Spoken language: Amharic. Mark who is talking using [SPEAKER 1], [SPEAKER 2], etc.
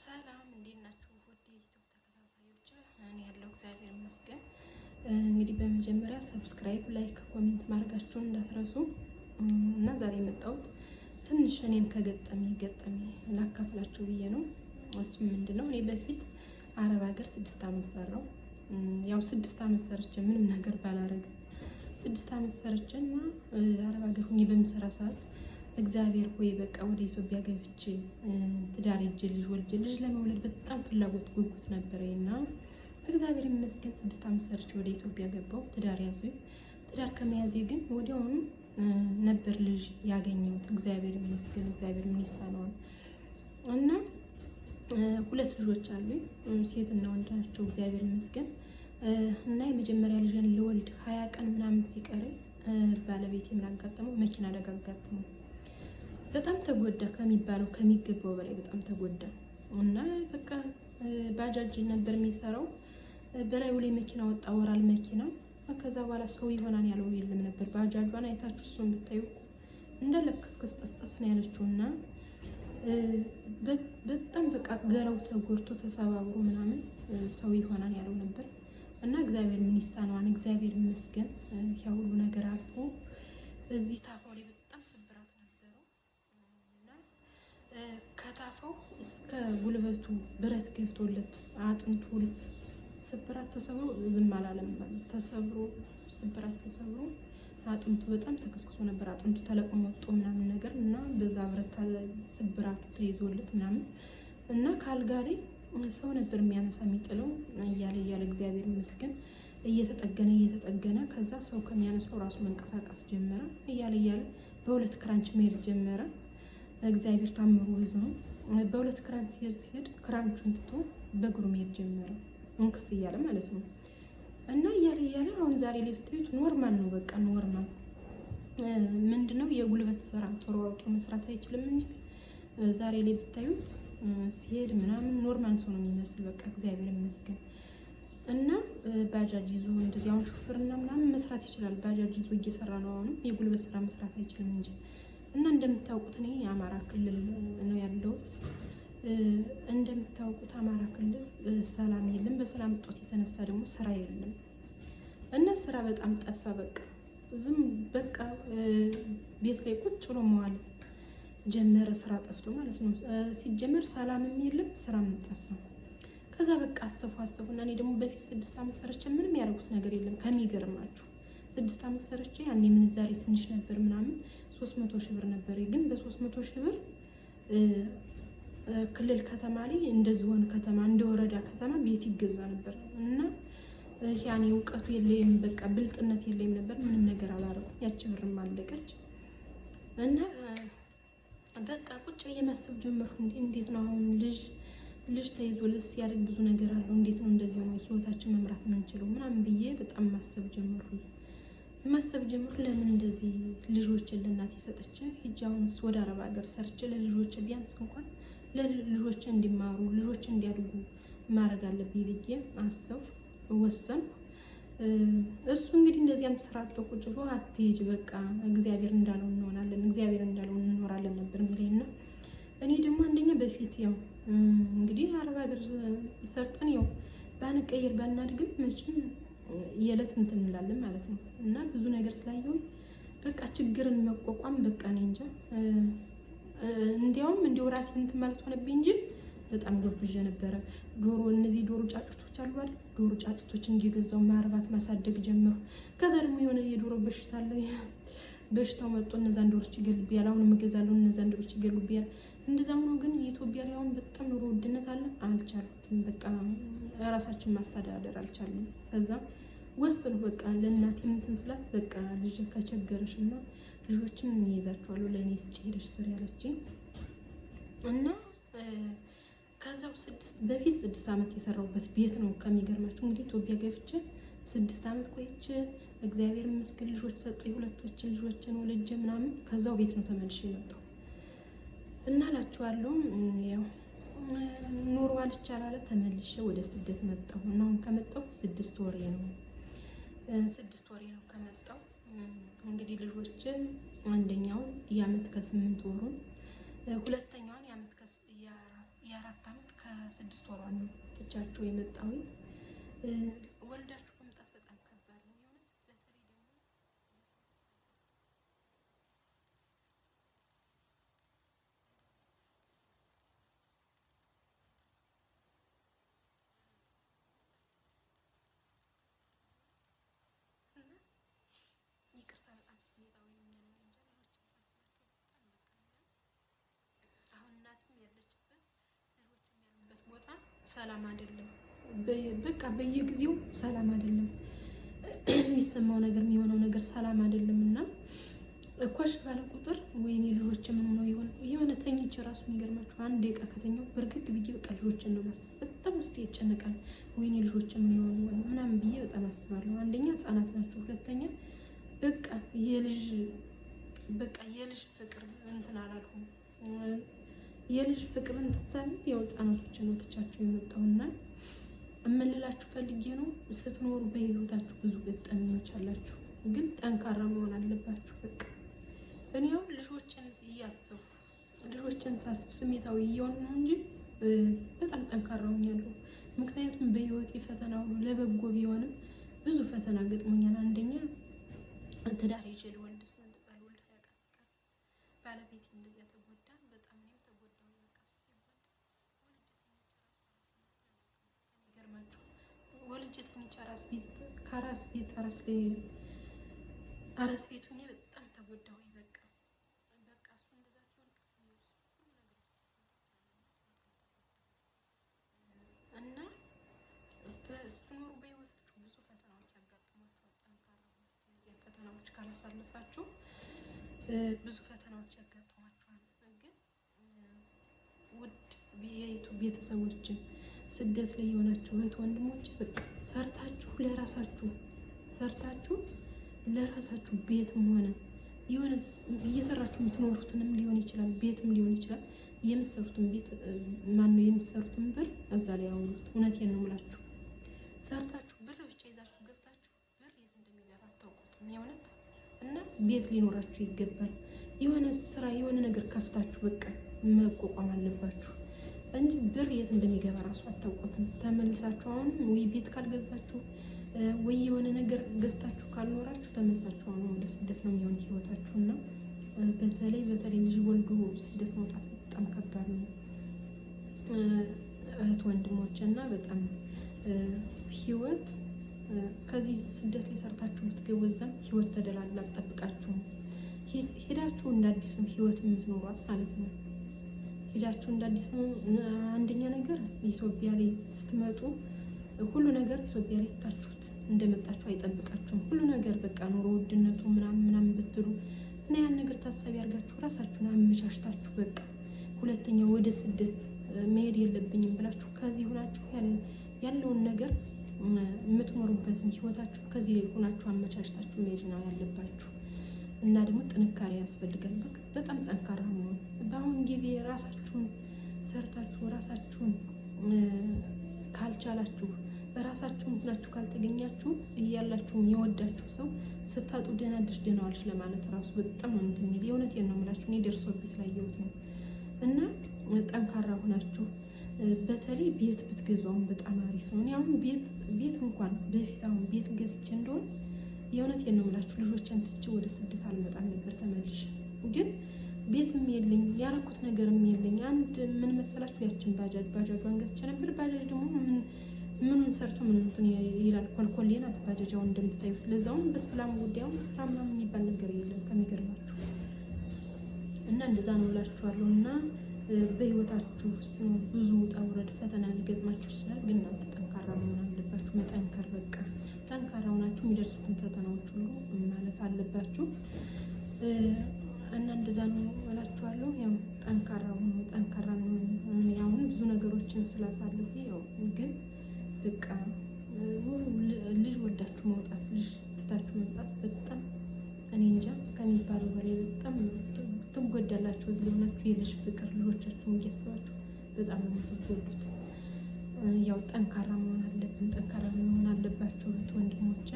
[SPEAKER 1] ሰላም እንዴት ናችሁ? ውድ የዩቲዩብ ተከታታዮች፣ እኔ ያለው እግዚአብሔር ይመስገን። እንግዲህ በመጀመሪያ ሰብስክራይብ፣ ላይክ፣ ኮሜንት ማድረጋችሁን እንዳትረሱ እና ዛሬ የመጣሁት ትንሽ እኔን ከገጠመኝ ላካፍላችሁ ብዬ ነው። እሱም ምንድነው እኔ በፊት አረብ ሀገር 6 ዓመት ሰራው። ያው 6 ዓመት ሰርቼ ምንም ነገር ባላረግም 6 ዓመት ሰርቼና አረብ ሀገር ሆኜ በምሰራ ሰዓት እግዚአብሔር ሆይ በቃ ወደ ኢትዮጵያ ገብቼ ትዳር ይዤ ልጅ ወልጄ ልጅ ለመውለድ በጣም ፍላጎት ጉጉት ነበረኝና እግዚአብሔር ይመስገን 6 ዓመት ሰርቼ ወደ ኢትዮጵያ ገባሁ። ትዳር ያዙኝ። ትዳር ከመያዜ ግን ወዲያውኑ ነበር ልጅ ያገኘሁት። እግዚአብሔር ይመስገን። እግዚአብሔር ምን ይሳነዋል። እና 2 ልጆች አሉኝ፣ ሴትና ወንድ ናቸው። እግዚአብሔር ይመስገን። እና የመጀመሪያ ልጅን ልወልድ 20 ቀን ምናምን ሲቀረኝ ባለቤቴ ምን አጋጠመው? መኪና አደጋ አጋጠመው። በጣም ተጎዳ፣ ከሚባለው ከሚገባው በላይ በጣም ተጎዳ። እና በቃ ባጃጅ ነበር የሚሰራው። በላዩ ላይ መኪና ወጣ፣ ወራል መኪና። ከዛ በኋላ ሰው ይሆናል ያለው የለም ነበር። ባጃጇን አይታችሁ እሱን ብታዩ እንዳለ ክስክስ ጠስጠስ ነው ያለችው። እና በጣም በቃ ገራው ተጎድቶ ተሰባብሮ ምናምን ሰው ይሆናል ያለው ነበር። እና እግዚአብሔር ምን ይሳነዋል። እግዚአብሔር ይመስገን ያ ሁሉ ነገር አልፎ እዚህ ታፋው ላይ በጣም ስብራት ነበረው። እና ከታፋው እስከ ጉልበቱ ብረት ገብቶለት አጥንቱ ስብራት ተሰብሮ ዝም አላለም። ተሰብሮ ስብራት ተሰብሮ አጥንቱ በጣም ተከስክሶ ነበር። አጥንቱ ተለቅሞ ወጥቶ ምናምን ነገር እና በዛ ብረት ስብራቱ ተይዞለት ምናምን እና ካልጋ ላይ ሰው ነበር የሚያነሳ የሚጥለው እያለ እግዚአብሔር ይመስገን እየተጠገነ ከዛ ሰው ከሚያነሳው ራሱ መንቀሳቀስ ጀመረ። እያለ በ2 ክራንች መሄድ ጀመረ። እግዚአብሔር ታምሩ ብዙ ነው። በ2 ክራንች ሲሄድ ክራንቹን ትቶ በእግሩ መሄድ ጀመረ። እንክስ እያለ ማለት ነው። እና እያለ አሁን ዛሬ ላይ ብታዩት ኖርማል ነው። በቃ ኖርማል ምንድነው የጉልበት ስራ ተሯሩጦ መስራት አይችልም እንጂ ዛሬ ላይ ብታዩት ሲሄድ ምናምን ኖርማል ሰው ነው የሚመስል። በቃ እግዚአብሔር ይመስገን። እና ባጃጅ ይዞ እንደዚህ አሁን ሹፍርና ምናምን መስራት ይችላል። ባጃጅ ይዞ እየሰራ ነው። አሁን የጉልበት ስራ መስራት አይችልም እንጂ። እና እንደምታውቁት እኔ የአማራ ክልል ነው ያለሁት። እንደምታውቁት አማራ ክልል ሰላም የለም። በሰላም እጦት የተነሳ ደግሞ ስራ የለም። እና ስራ በጣም ጠፋ። በቃ ዝም በቃ ቤት ላይ ቁጭ ብሎ መዋል ጀመረ። ስራ ጠፍቶ ማለት ነው። ሲጀመር ሰላምም የለም ስራም ጠፋ። ከዛ በቃ አሰፉና እኔ ደግሞ በፊት 6 ዓመት ሰርቼ ምንም ያደረጉት ነገር የለም። ከሚገርማችሁ 6 ዓመት ሰርቼ ያኔ ምንዛሬ ትንሽ ነበር ምናምን 300 ሺህ ብር ነበር። ግን በ300 ሺህ ብር ክልል ከተማ ላይ እንደ ዞን ከተማ እንደ ወረዳ ከተማ ቤት ይገዛ ነበር። እና ያኔ እውቀቱ የለኝም፣ በቃ ብልጥነት የለኝም ነበር። ምንም ነገር አላደረኩም። ያቺ ብርም አለቀች። እና በቃ ቁጭ ብዬ ማሰብ ጀመርኩ። እንዴት ነው አሁን ልጅ ተይዞ ሲያደግ ብዙ ነገር አለው። እንዴት ነው እንደዚህ ነው ህይወታችን መምራት የምንችለው ምናምን ብዬ በጣም ማሰብ ጀመርኩ። ለምን እንደዚህ ልጆችን ለእናቴ ሰጥቼ ሂጅ አሁንስ ወደ አረብ ሀገር ሰርቼ ለልጆች ቢያንስ እንኳን ለልጆች እንዲማሩ ልጆች እንዲያድጉ ማድረግ አለብኝ ብዬ አሰብኩ፣ ወሰንኩ። እሱ እንግዲህ እንደዚያም ስራ ቁጭ ብሎ አትሄጂ በቃ እግዚአብሔር እንዳለው እንሆናለን፣ እግዚአብሔር እንዳለው እንኖራለን ነበር የሚለኝና እኔ ደግሞ አንደኛ በፊት ያው እንግዲህ አረብ ሀገር ሰርተን ያው ባንቀይር ባናድግም መቼም የዕለት እንትን እንላለን ማለት ነው። እና ብዙ ነገር ስላየው በቃ ችግርን መቋቋም በቃ እኔ እንጃ እንዲያውም እንዲው ራሴ እንትን ማለት ሆነብኝ እንጂ በጣም ጎብዤ ነበረ። እነዚህ ዶሮ ጫጩቶች አሉ አይደል? ዶሮ ጫጩቶችን እየገዛው ማርባት ማሳደግ ጀመሩ። ከዛ ደግሞ የሆነ የዶሮ በሽታ አለ። በሽታው መጥቶ እነዛን ዶሮች ይገልብያል። አሁን እገዛለሁ እነዛን ዶሮች ይገልብያል። እንደዛም ነው። ግን የኢትዮጵያ ላይ አሁን በጣም ኑሮ ውድነት አለ። አልቻልኩትም። በቃ ራሳችን ማስተዳደር አልቻልንም። ከዛ ወስኑ በቃ ለእናቴ እንትን ስላት በቃ ልጅ ከቸገረሽ እና ልጆችን እንይዛቸዋለሁ ለእኔ ስጪ ሄደሽ ስሪ ያለችኝ። እና ከዛው በፊት 6 ዓመት የሰራሁበት ቤት ነው። ከሚገርማችሁ እንግዲህ ኢትዮጵያ ገብቼ 6 ዓመት ቆይቼ እግዚአብሔር ይመስገን ልጆች ሰጡኝ። 2 ልጆችን ወልጄ ምናምን ከዛው ቤት ነው ተመልሼ የመጣሁ። እና እላችኋለሁ ያው ኑሮ አልቻላለ ተመልሼ ወደ ስደት መጣሁ። እና አሁን ከመጣሁ 6 ወሬ ነው። 6 ወሬ ነው ከመጣሁ። እንግዲህ ልጆች አንደኛው የዓመት ከ8 ወሩን፣ ሁለተኛዋን የ4 ዓመት ከ6 ወሯ ነው ትቻቸው የመጣው። ወልዳችሁ መምጣት በጣም ከባድ ነው የእውነት። በተለይ ደግሞ ይቅርታ በጣም ስሜታዊ ሆኜ ነው እንጂ ልጆችን ሳስባቸው በጣም አሁን እናትም ያለችበት ልጆችም ያሉበት ቦታ ሰላም አይደለም። በቃ በየጊዜው ሰላም አይደለም። የሚሰማው ነገር የሚሆነው ነገር ሰላም አይደለም። እና ኮሽ ባለ ቁጥር ወይኔ ልጆች ምን ሆነው ይሆን የሆነ ተኝቼ ራሱ የሚገርማችሁ 1 ደቂቃ ከተኛው በርግግ ብዬ በቃ ልጆችን ነው ማሰብ። በጣም ውስጤ ይጨነቃል። ወይኔ ልጆች ምን ይሆኑ ምናምን ብዬ በጣም አስባለሁ። አንደኛ ህጻናት ናቸው፣ ሁለተኛ በቃ የልጅ ፍቅር እንትን አላልኩም። የልጅ ፍቅር እንትን ሳይሆን ያው ህጻናቶችን ነው ትቻቸው የመጣውና እምልላችሁ ፈልጌ ነው። ስትኖሩ በህይወታችሁ ብዙ ገጠመኞች አላችሁ፣ ግን ጠንካራ መሆን አለባችሁ። በቃ እኔ አሁን ልጆችን እያሰብኩ ልጆችን ሳስብ ስሜታዊ እየሆኑ ነው እንጂ በጣም ጠንካራ ሆኛለሁ። ምክንያቱም በህይወቴ ፈተና ሁሉ ለበጎ ቢሆንም ብዙ ፈተና ገጥሞኛል። አንደኛ ትዳር ይዤ ልወልድ ስል እንደዛ ልወልድ 20 ቀን ሲቀር ባለቤቴ እንደዚያ ተጎዳ። በጣም እኔም ተጎዳሁ። በቃ ወልጄ ተኝቼ አራስ ቤት ከአራስ ቤት አራስ ቤት ሆኜ በጣም ተጎዳሁ። በቃ እሱ እንደዛ ሲሆን ቀስ ብሎ ሁሉ ነገር ውስጥ እና ስትኖሩ በህይወታችሁ ብዙ ፈተናዎች ያጋጥሟችኋል። ጠንካራ ሆናችሁ እነዚያ ፈተናዎች ካላሳለፋችሁ ብዙ ፈተናዎች ያጋጥሟችኋል። ግን ውድ የዩቱብ ቤተሰቦችን ስደት ላይ የሆናችሁ እህት ወንድሞች በቃ ሰርታችሁ ለራሳችሁ ቤትም ሆነ የሆነ እየሰራችሁ የምትኖሩትንም ሊሆን ይችላል፣ ቤትም ሊሆን ይችላል። የምትሰሩትን ቤት የምትሰሩትን ብር እዛ ላይ አውሉት። እውነቴን ነው የምላችሁ። ሰርታችሁ ብር ብቻ ይዛችሁ ገብታችሁ ብር የት እንደሚገባ አታውቁትም የእውነት። እና ቤት ሊኖራችሁ ይገባል። የሆነ ስራ የሆነ ነገር ከፍታችሁ በቃ መቋቋም አለባችሁ እንጂ ብር የት እንደሚገባ ራሱ አታውቁትም። ተመልሳችሁ አሁን ወይ ቤት ካልገዛችሁ ወይ የሆነ ነገር ገዝታችሁ ካልኖራችሁ ተመልሳችሁ አሁን ወደ ስደት ነው የሚሆን ህይወታችሁ። እና በተለይ ልጅ ወልዶ ስደት መውጣት በጣም ከባድ ነው እህት ወንድሞች። እና በጣም ህይወት ከዚህ ስደት ላይ ሰርታችሁ ብትገቡ እዛም ህይወት ተደላላ አትጠብቃችሁም። ሄዳችሁ እንደ አዲስ ነው ህይወት የምትኖሯት ማለት ነው። ሄዳችሁ እንደ አዲስ ነው። አንደኛ ነገር ኢትዮጵያ ላይ ስትመጡ ሁሉ ነገር ኢትዮጵያ ላይ ትታችሁት እንደመጣችሁ አይጠብቃችሁም። ሁሉ ነገር በቃ ኑሮ ውድነቱ ምናምን ብትሉ እና ያን ነገር ታሳቢ አድርጋችሁ ራሳችሁን አመቻችታችሁ በቃ ሁለተኛ ወደ ስደት መሄድ የለብኝም ብላችሁ ከዚህ ሆናችሁ ያለውን ነገር የምትኖሩበትን ህይወታችሁ ከዚህ ላይ ሆናችሁ አመቻችታችሁ መሄድ ነው ያለባችሁ። እና ደግሞ ጥንካሬ ያስፈልጋል። በጣም ጠንካራ መሆን። በአሁን ጊዜ ራሳችሁን ሰርታችሁ ራሳችሁን ካልቻላችሁ ራሳችሁን ሁላችሁ ካልተገኛችሁ እያላችሁም የወዳችሁ ሰው ስታጡ ደህና አደርሽ ደህና ዋልሽ ለማለት ራሱ በጣም ነው እንትን የሚል። የእውነቴን ነው የምላችሁ፣ እኔ ደርሶብኝ ስላየሁት ነው። እና ጠንካራ ሆናችሁ በተለይ ቤት ብትገዙም በጣም አሪፍ ነው። እኔ አሁን ቤት እንኳን በፊት አሁን ቤት ገዝቼ እንደሆነ የእውነቴን ነው የምላችሁ ልጆችን ትቼ ወደ ስደት አልመጣም ነበር ተመልሼ። ግን ቤትም የለኝ ያረኩት ነገርም የለኝ። አንድ ምን መሰላችሁ ያችን ባጃጇን ገዝቼ ነበር። ባጃጅ ደግሞ ምኑን ሰርቶ ምን እንትን ይላል፣ ኮልኮሌ ናት ባጃጃውን እንደምታዩት። ለዛውም በሰላም ጉዳዩን ስራ ምናምን የሚባል ነገር የለም ከሚገርማችሁ። እና እንደዛ ነው እላችኋለሁ። እና በህይወታችሁ ውስጥ ነው ብዙ ውጣ ውረድ ፈተና ሊገጥማችሁ ይችላል። ግን እናንተ ጠንካራ መሆን አለባችሁ፣ መጠንከር በቃ ጠንካራ ሆናችሁ የሚደርሱትን ፈተናዎች ሁሉ ማለፍ አለባችሁ። እና እንደዛ ነው እላችኋለሁ። ያው ጠንካራ ነው። አሁን ብዙ ነገሮችን ስላሳለፉ ያው ግን በቃ ልጅ ወልዳችሁ መውጣት ልጅ ትታችሁ መምጣት በጣም እኔ እንጃ ከሚባለው በላይ በጣም ትጎዳላችሁ። እዚህ ሆናችሁ የልጅ ፍቅር ልጆቻችሁን እያሰባችሁ በጣም ነው የምትጎዱት። ያው ጠንካራ መሆን አለባችሁ እህት ወንድሞቼ።